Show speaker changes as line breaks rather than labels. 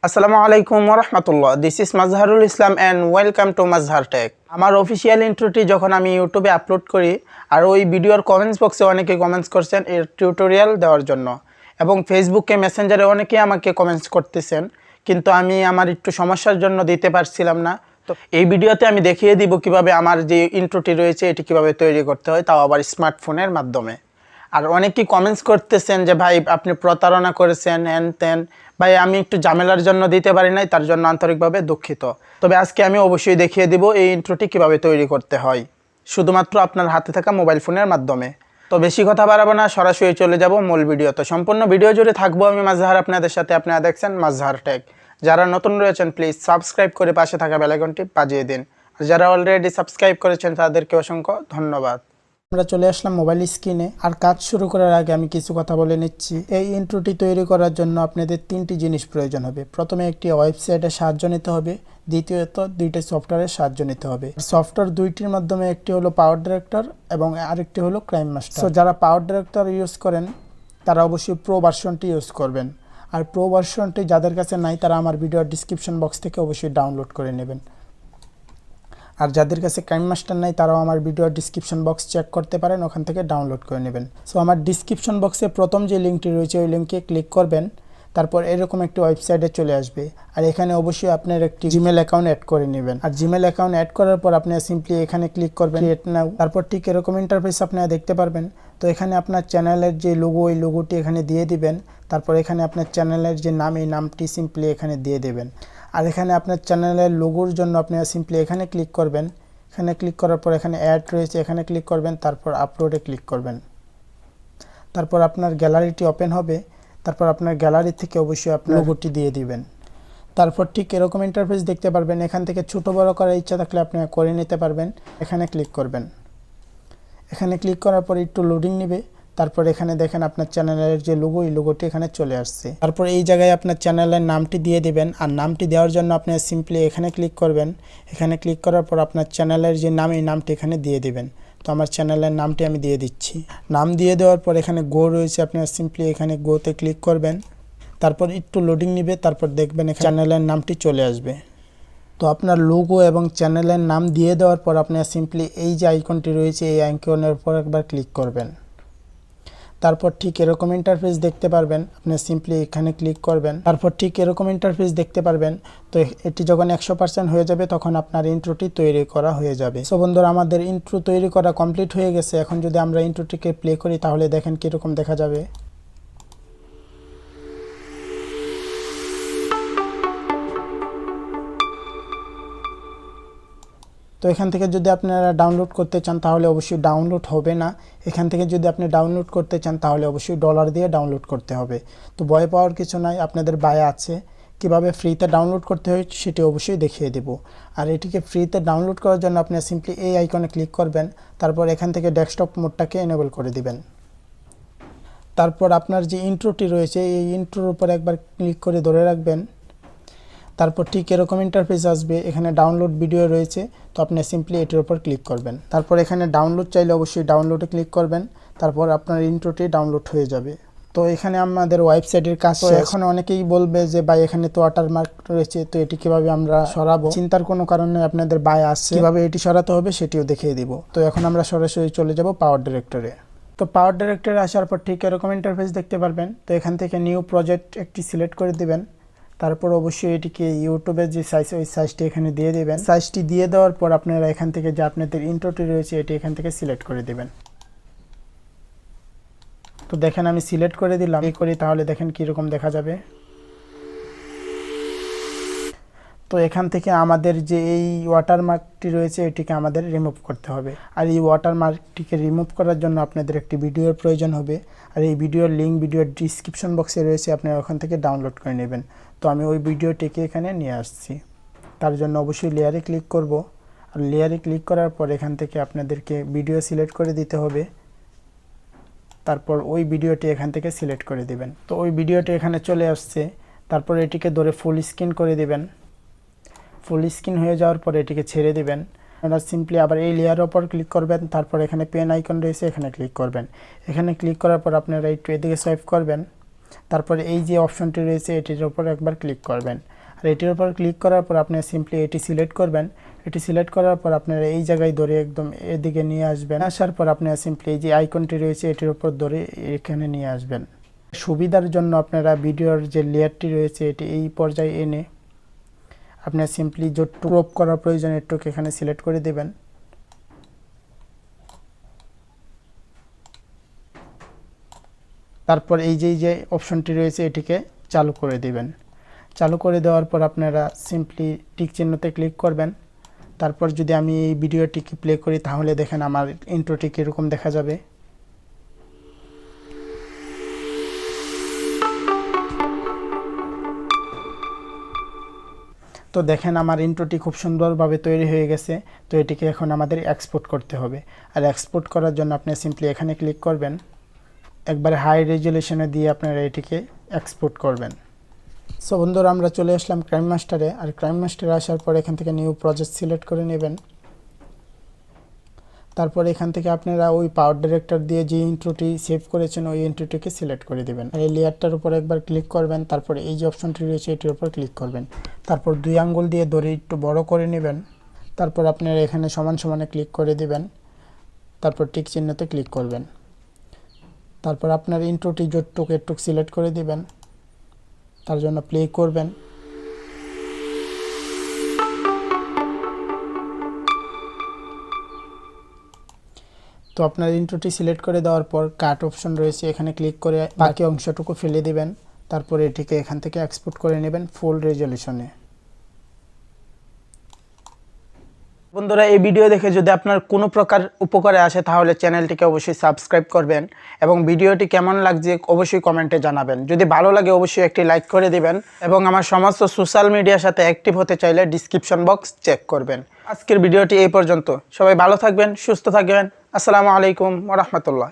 আসসালামু আলাইকুম ওয়া রাহমাতুল্লাহ। This is Mazharul Islam and welcome to Mazhar tech. আমার অফিসিয়াল ইন্ট্রোটি যখন আমি ইউটিউবে আপলোড করি আর ওই ভিডিওর কমেন্টস বক্সে অনেকে কমেন্টস করছেন এর টিউটোরিয়াল দেওয়ার জন্য, এবং ফেসবুকে মেসেঞ্জারে অনেকেই আমাকে কমেন্টস করতেছেন, কিন্তু আমি আমার একটু সমস্যার জন্য দিতে পারছিলাম না। তো এই ভিডিওতে আমি দেখিয়ে দিব কিভাবে আমার যে ইন্ট্রোটি রয়েছে এটি কিভাবে তৈরি করতে হয়, তাও আবার স্মার্টফোনের মাধ্যমে। আর অনেকেই কমেন্টস করতেছেন যে ভাই আপনি প্রতারণা করেছেন হ্যান ত্যান। ভাই আমি একটু ঝামেলার জন্য দিতে পারি নাই, তার জন্য আন্তরিকভাবে দুঃখিত। তবে আজকে আমি অবশ্যই দেখিয়ে দিব এই ইন্ট্রোটি কিভাবে তৈরি করতে হয়, শুধুমাত্র আপনার হাতে থাকা মোবাইল ফোনের মাধ্যমে। তো বেশি কথা বাড়াবো না, সরাসরি চলে যাব মূল ভিডিও। তো সম্পূর্ণ ভিডিও জুড়ে থাকবো আমি মাজহার আপনাদের সাথে। আপনারা দেখছেন মাজহার টেক। যারা নতুন রয়েছেন প্লিজ সাবস্ক্রাইব করে পাশে থাকা বেল আইকনটি বাজিয়ে দিন, আর যারা অলরেডি সাবস্ক্রাইব করেছেন তাদেরকে অসংখ্য ধন্যবাদ। আমরা চলে আসলাম মোবাইল স্ক্রিনে। আর কাজ শুরু করার আগে আমি কিছু কথা বলে নিচ্ছি। এই ইন্ট্রোটি তৈরি করার জন্য আপনাদের তিনটি জিনিস প্রয়োজন হবে। প্রথমে একটি ওয়েবসাইটের সাহায্য নিতে হবে, দ্বিতীয়ত দুইটি সফটওয়্যারের সাহায্য নিতে হবে। সফটওয়্যার দুইটির মাধ্যমে একটি হলো পাওয়ার ডিরেক্টর এবং আরেকটি হলো কাইনমাস্টার। সো যারা পাওয়ার ডিরেক্টর ইউজ করেন তারা অবশ্যই প্রো ভার্সনটি ইউজ করবেন, আর প্রো ভার্সনটি যাদের কাছে নাই তারা আমার ভিডিওর ডিসক্রিপশন বক্স থেকে অবশ্যই ডাউনলোড করে নেবেন। আর যাদের কাছে কাইনমাস্টার নাই তারাও আমার ভিডিওর ডিসক্রিপশন বক্স চেক করতে পারেন, ওখান থেকে ডাউনলোড করে নেবেন। সো আমার ডিসক্রিপশন বক্সে প্রথম যে লিঙ্কটি রয়েছে ওই লিঙ্কে ক্লিক করবেন, তারপর এরকম একটি ওয়েবসাইটে চলে আসবে। আর এখানে অবশ্যই আপনার একটি জিমেল অ্যাকাউন্ট অ্যাড করে নেবেন। আর জিমেল অ্যাকাউন্ট অ্যাড করার পর আপনি সিম্পলি এখানে ক্লিক করবেন ক্রিয়েট নাও। তারপর ঠিক এরকম ইন্টারফেস আপনারা দেখতে পারবেন। তো এখানে আপনার চ্যানেলের যে লোগো ওই লোগোটি এখানে দিয়ে দিবেন। তারপর এখানে আপনার চ্যানেলের যে নাম এই নামটি সিম্পলি এখানে দিয়ে দেবেন। আর এখানে আপনার চ্যানেলের লোগোর জন্য আপনারা সিম্পলি এখানে ক্লিক করবেন। এখানে ক্লিক করার পর এখানে অ্যাড রয়েছে, এখানে ক্লিক করবেন, তারপর আপলোডে ক্লিক করবেন। তারপর আপনার গ্যালারিটি ওপেন হবে। তারপর আপনার গ্যালারি থেকে অবশ্যই আপনার লোগোটি দিয়ে দিবেন। তারপর ঠিক এরকম ইন্টারফেস দেখতে পারবেন। এখান থেকে ছোট বড় করার ইচ্ছা থাকলে আপনি করে নিতে পারবেন। এখানে ক্লিক করবেন। এখানে ক্লিক করার পর একটু লোডিং নেবে। তারপর এখানে দেখেন আপনার চ্যানেলের যে লোগো এই লোগোটি এখানে চলে আসছে। তারপর এই জায়গায় আপনার চ্যানেলের নামটি দিয়ে দিবেন। আর নামটি দেওয়ার জন্য আপনি সিম্পলি এখানে ক্লিক করবেন। এখানে ক্লিক করার পর আপনার চ্যানেলের যে নাম এই নামটি এখানে দিয়ে দিবেন। তো আমার চ্যানেলের নামটি আমি দিয়ে দিচ্ছি। নাম দিয়ে দেওয়ার পর এখানে গো রয়েছে, আপনার সিম্পলি এখানে গোতে ক্লিক করবেন। তারপর একটু লোডিং নেবে, তারপর দেখবেন চ্যানেলের নামটি চলে আসবে। তো আপনার লোগো এবং চ্যানেলের নাম দিয়ে দেওয়ার পর আপনার সিম্পলি এই যে আইকনটি রয়েছে এই আইকনের উপর একবার ক্লিক করবেন। তারপর ঠিক এরকম ইন্টারফেস দেখতে পারবেন, আপনি সিম্পলি এখানে ক্লিক করবেন। তারপর ঠিক এরকম ইন্টারফেস দেখতে পারবেন। তো এটি যখন 100% হয়ে যাবে তখন আপনার ইন্ট্রোটি তৈরি করা হয়ে যাবে। সো বন্ধুরা, আমাদের ইন্ট্রো তৈরি করা কমপ্লিট হয়ে গেছে। এখন যদি আমরা ইন্ট্রোটিকে প্লে করি তাহলে দেখেন কীরকম দেখা যাবে। তো এখান থেকে যদি আপনারা ডাউনলোড করতে চান তাহলে অবশ্যই ডাউনলোড হবে না। এখান থেকে যদি আপনি ডাউনলোড করতে চান তাহলে অবশ্যই ডলার দিয়ে ডাউনলোড করতে হবে। তো ভয় পাওয়ার কিছু নাই, আপনাদের বায়ে আছে। কিভাবে ফ্রিতে ডাউনলোড করতে হয় সেটি অবশ্যই দেখিয়ে দেব। আর এটিকে ফ্রিতে ডাউনলোড করার জন্য আপনি সিম্পলি এই আইকনে ক্লিক করবেন। তারপর এখান থেকে ডেস্কটপ মোডটাকে এনেবল করে দিবেন। তারপর আপনার যে ইন্ট্রোটি রয়েছে এই ইন্ট্রোর উপর একবার ক্লিক করে ধরে রাখবেন। তারপর ঠিক এরকম ইন্টারফেস আসবে। এখানে ডাউনলোড ভিডিও রয়েছে, তো আপনি সিম্পলি এটির উপর ক্লিক করবেন। তারপর এখানে ডাউনলোড চাইলে অবশ্যই ডাউনলোডে ক্লিক করবেন। তারপর আপনার ইন্ট্রোটি ডাউনলোড হয়ে যাবে। তো এখানে আমাদের ওয়েবসাইটের কাজ। এখন অনেকেই বলবে যে ভাই এখানে তো ওয়াটারমার্ক রয়েছে, তো এটি কিভাবে আমরা সরাবো। চিন্তার কোনো কারণে আপনাদের বাই আসছে, কিভাবে এটি সরাতে হবে সেটিও দেখিয়ে দিব। তো এখন আমরা সরাসরি চলে যাব পাওয়ার ডিরেক্টরে। তো পাওয়ার ডিরেক্টরে আসার পর ঠিক এরকম ইন্টারফেস দেখতে পারবেন। তো এখান থেকে নিউ প্রজেক্ট একটি সিলেক্ট করে দিবেন। তারপর অবশ্যই এটিকে ইউটিউবের যে সাইজ ওই সাইজটি এখানে দিয়ে দেবেন। সাইজটি দিয়ে দেওয়ার পর আপনারা এখান থেকে যে আপনাদের ইন্ট্রোটি রয়েছে এটি এখান থেকে সিলেক্ট করে দেবেন। তো দেখেন আমি সিলেক্ট করে দিলাম। এই করি তাহলে দেখেন কীরকম দেখা যাবে। তো এখান থেকে আমাদের যে এই ওয়াটারমার্কটি রয়েছে এটিকে আমাদের রিমুভ করতে হবে। আর এই ওয়াটারমার্কটিকে রিমুভ করার জন্য আপনাদের একটি ভিডিওর প্রয়োজন হবে। আর এই ভিডিওর লিঙ্ক ভিডিওর ডিসক্রিপশন বক্সে রয়েছে, আপনারা ওখান থেকে ডাউনলোড করে নেবেন। তো আমি ওই ভিডিওটিকে এখানে নিয়ে আসছি। তার জন্য অবশ্যই লেয়ারে ক্লিক করব। আর লেয়ারে ক্লিক করার পর এখান থেকে আপনাদেরকে ভিডিও সিলেক্ট করে দিতে হবে। তারপর ওই ভিডিওটি এখান থেকে সিলেক্ট করে দিবেন। তো ওই ভিডিওটি এখানে চলে আসছে। তারপর এটিকে ধরে ফুল স্ক্রিন করে দিবেন। ফুল স্ক্রিন হয়ে যাওয়ার পর এটিকে ছেড়ে দিবেন। আপনারা সিম্পলি আবার এই লেয়ারের উপর ক্লিক করবেন। তারপর এখানে পেন আইকন রয়েছে, এখানে ক্লিক করবেন। এখানে ক্লিক করার পর আপনারা একটু এদিকে সোয়াইপ করবেন। তারপরে এই যে অপশনটি রয়েছে এটির উপর একবার ক্লিক করবেন। আর এটির উপর ক্লিক করার পর আপনি সিম্পলি এটি সিলেক্ট করবেন। এটি সিলেক্ট করার পর আপনারা এই জায়গায় ধরে একদম এদিকে নিয়ে আসবেন। আসার পর আপনারা সিম্পলি এই যে আইকনটি রয়েছে এটির উপর ধরে এখানে নিয়ে আসবেন। সুবিধার জন্য আপনারা ভিডিওর যে লেয়ারটি রয়েছে এটি এই পর্যায়ে এনে আপনারা সিম্পলি যতটুকু ক্রপ করার প্রয়োজন একটুকু এখানে সিলেক্ট করে দেবেন। তারপর এই যে অপশনটি রয়েছে এটিকে চালু করে দিবেন। চালু করে দেওয়ার পর আপনারা সিম্পলি টিক চিহ্নতে ক্লিক করবেন। তারপর যদি আমি এই ভিডিওটিকে প্লে করি তাহলে দেখেন আমার ইন্ট্রোটি কীরকম দেখা যাবে। তো দেখেন আমার ইন্ট্রোটি খুব সুন্দরভাবে তৈরি হয়ে গেছে। তো এটিকে এখন আমাদের এক্সপোর্ট করতে হবে। আর এক্সপোর্ট করার জন্য আপনি সিম্পলি এখানে ক্লিক করবেন। একবারে হাই রেজুলেশনে দিয়ে আপনারা এটিকে এক্সপোর্ট করবেন। সো বন্ধুরা আমরা চলে আসলাম ক্রাইম মাস্টারে। আর ক্রাইম মাস্টারে আসার পর এখান থেকে নিউ প্রজেক্ট সিলেক্ট করে নেবেন। তারপর এখান থেকে আপনারা ওই পাওয়ার ডিরেক্টর দিয়ে যে ইন্ট্রোটি সেভ করেছেন ওই ইন্ট্রোটিকে সিলেক্ট করে দেবেন। আর এই লেয়ারটার উপর একবার ক্লিক করবেন। তারপরে এই যে অপশনটি রয়েছে এটির উপর ক্লিক করবেন। তারপর 2 আঙ্গুল দিয়ে ধরে একটু বড় করে নেবেন। তারপর আপনারা এখানে সমান সমানে ক্লিক করে দিবেন। তারপর টিক চিহ্নতে ক্লিক করবেন। তারপর আপনার ইন্ট্রোটি যতটুকু একটু সিলেক্ট করে দিবেন। তার জন্য প্লে করবেন। তো আপনার ইন্ট্রোটি সিলেক্ট করে দেওয়ার পর কাট অপশন রয়েছে এখানে ক্লিক করে বাকি অংশটুকু ফেলে দিবেন। তারপর এটিকে এখান থেকে এক্সপোর্ট করে নেবেন ফুল রেজলিউশনে। বন্ধুরা এই ভিডিও দেখে যদি আপনার কোনো প্রকার উপকারে আসে তাহলে চ্যানেলটিকে অবশ্যই সাবস্ক্রাইব করবেন এবং ভিডিওটি কেমন লাগছে অবশ্যই কমেন্টে জানাবেন। যদি ভালো লাগে অবশ্যই একটি লাইক করে দিবেন এবং আমার সমস্ত সোশ্যাল মিডিয়ার সাথে অ্যাক্টিভ হতে চাইলে ডিসক্রিপশন বক্স চেক করবেন। আজকের ভিডিওটি এই পর্যন্ত। সবাই ভালো থাকবেন, সুস্থ থাকবেন। আসসালামু আলাইকুম ওয়া রাহমাতুল্লাহ।